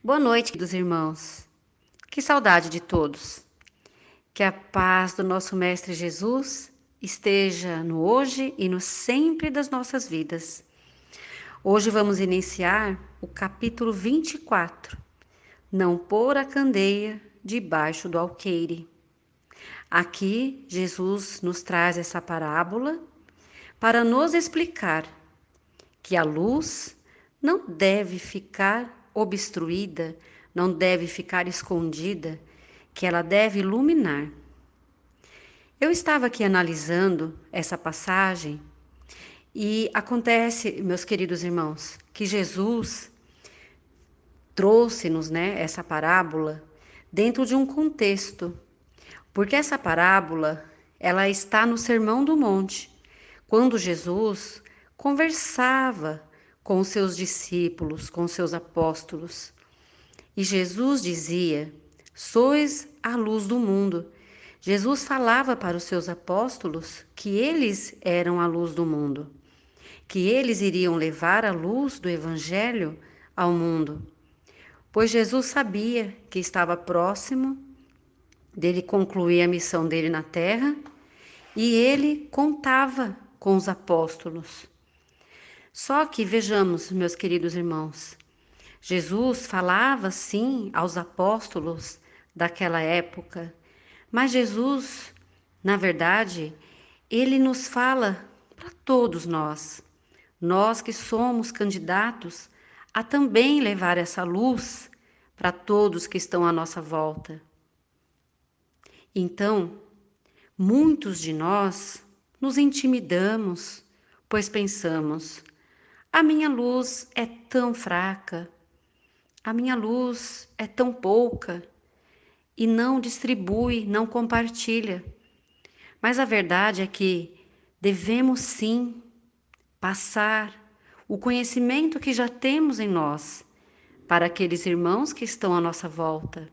Boa noite, queridos irmãos. Que saudade de todos. Que a paz do nosso Mestre Jesus esteja no hoje e no sempre das nossas vidas. Hoje vamos iniciar o capítulo 24. Não pôr a candeia debaixo do alqueire. Aqui, Jesus nos traz essa parábola para nos explicar que a luz não deve ficar obstruída, não deve ficar escondida, que ela deve iluminar. Eu estava aqui analisando essa passagem e acontece, meus queridos irmãos, que Jesus trouxe-nos, essa parábola dentro de um contexto, porque essa parábola ela está no Sermão do Monte, quando Jesus conversava com os seus discípulos, com os seus apóstolos. E Jesus dizia: sois a luz do mundo. Jesus falava para os seus apóstolos que eles eram a luz do mundo, que eles iriam levar a luz do Evangelho ao mundo, pois Jesus sabia que estava próximo dele concluir a missão dele na terra e ele contava com os apóstolos. Só que vejamos, meus queridos irmãos, Jesus falava sim aos apóstolos daquela época, mas Jesus, na verdade, ele nos fala para todos nós que somos candidatos a também levar essa luz para todos que estão à nossa volta. Então, muitos de nós nos intimidamos, pois pensamos: a minha luz é tão fraca, a minha luz é tão pouca, e não distribui, não compartilha. Mas a verdade é que devemos sim passar o conhecimento que já temos em nós para aqueles irmãos que estão à nossa volta.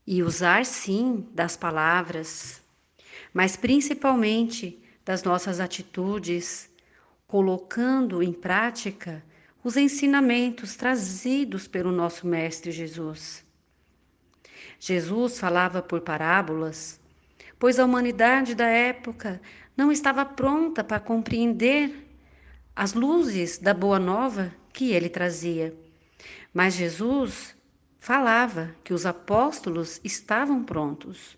E usar sim das palavras, mas principalmente das nossas atitudes, colocando em prática os ensinamentos trazidos pelo nosso Mestre Jesus. Jesus falava por parábolas, pois a humanidade da época não estava pronta para compreender as luzes da boa nova que ele trazia. Mas Jesus falava que os apóstolos estavam prontos.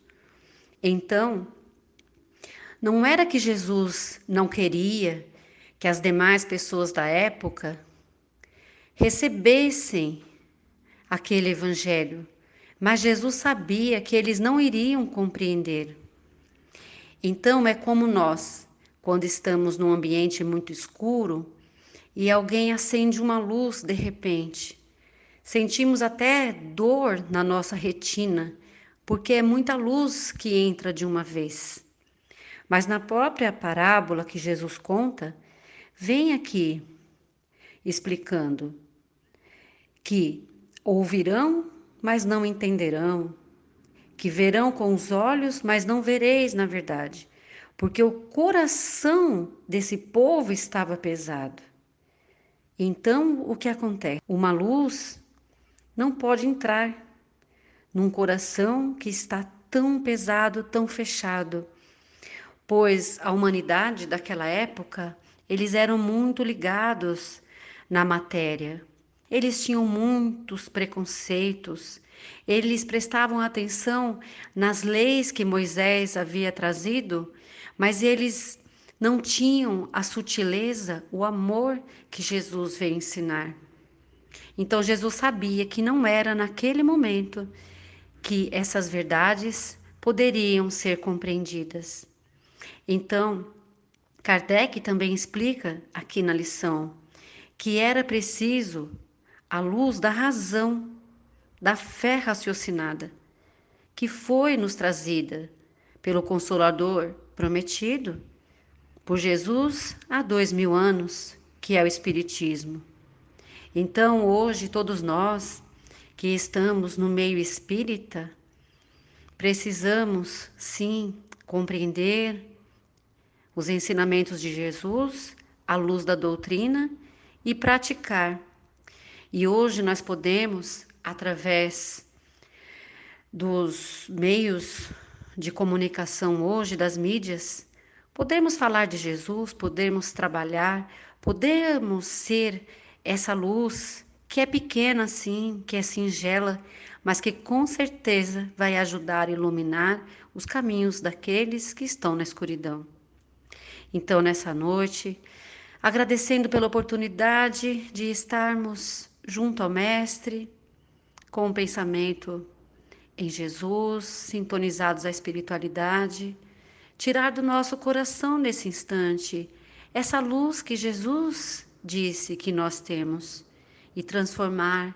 Então, não era que Jesus não queria que as demais pessoas da época recebessem aquele evangelho, mas Jesus sabia que eles não iriam compreender. Então é como nós, quando estamos num ambiente muito escuro e alguém acende uma luz de repente. Sentimos até dor na nossa retina, porque é muita luz que entra de uma vez. Mas na própria parábola que Jesus conta, vem aqui explicando que ouvirão, mas não entenderão, que verão com os olhos, mas não vereis na verdade, porque o coração desse povo estava pesado. Então, o que acontece? Uma luz não pode entrar num coração que está tão pesado, tão fechado, pois a humanidade daquela época, eles eram muito ligados na matéria. Eles tinham muitos preconceitos, eles prestavam atenção nas leis que Moisés havia trazido, mas eles não tinham a sutileza, o amor que Jesus veio ensinar. Então Jesus sabia que não era naquele momento que essas verdades poderiam ser compreendidas. Então, Kardec também explica aqui na lição que era preciso a luz da razão, da fé raciocinada, que foi nos trazida pelo Consolador prometido por Jesus há 2000 anos, que é o Espiritismo. Então, hoje, todos nós que estamos no meio espírita, precisamos, sim, compreender os ensinamentos de Jesus à luz da doutrina e praticar. E hoje nós podemos através dos meios de comunicação hoje, das mídias, podemos falar de Jesus, podemos trabalhar, podemos ser essa luz que é pequena sim, que é singela, mas que com certeza vai ajudar a iluminar os caminhos daqueles que estão na escuridão. Então, nessa noite, agradecendo pela oportunidade de estarmos junto ao Mestre, com o pensamento em Jesus, sintonizados à espiritualidade, tirar do nosso coração nesse instante essa luz que Jesus disse que nós temos e transformar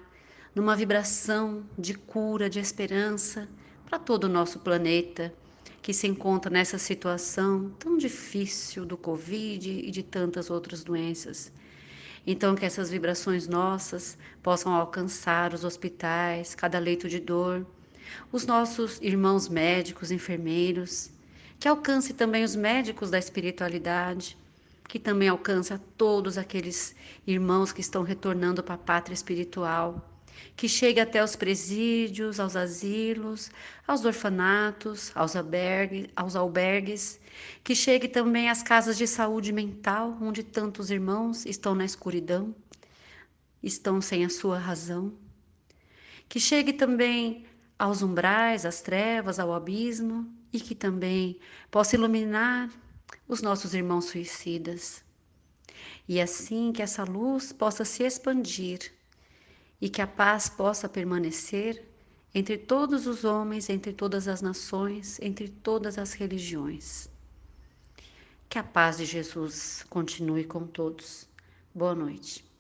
numa vibração de cura, de esperança para todo o nosso planeta que se encontra nessa situação tão difícil do Covid e de tantas outras doenças. Então, que essas vibrações nossas possam alcançar os hospitais, cada leito de dor, os nossos irmãos médicos, enfermeiros, que alcance também os médicos da espiritualidade, que também alcance a todos aqueles irmãos que estão retornando para a pátria espiritual, que chegue até os presídios, aos asilos, aos orfanatos, aos albergues, que chegue também às casas de saúde mental, onde tantos irmãos estão na escuridão, estão sem a sua razão, que chegue também aos umbrais, às trevas, ao abismo, e que também possa iluminar os nossos irmãos suicidas. E assim que essa luz possa se expandir e que a paz possa permanecer entre todos os homens, entre todas as nações, entre todas as religiões. Que a paz de Jesus continue com todos. Boa noite.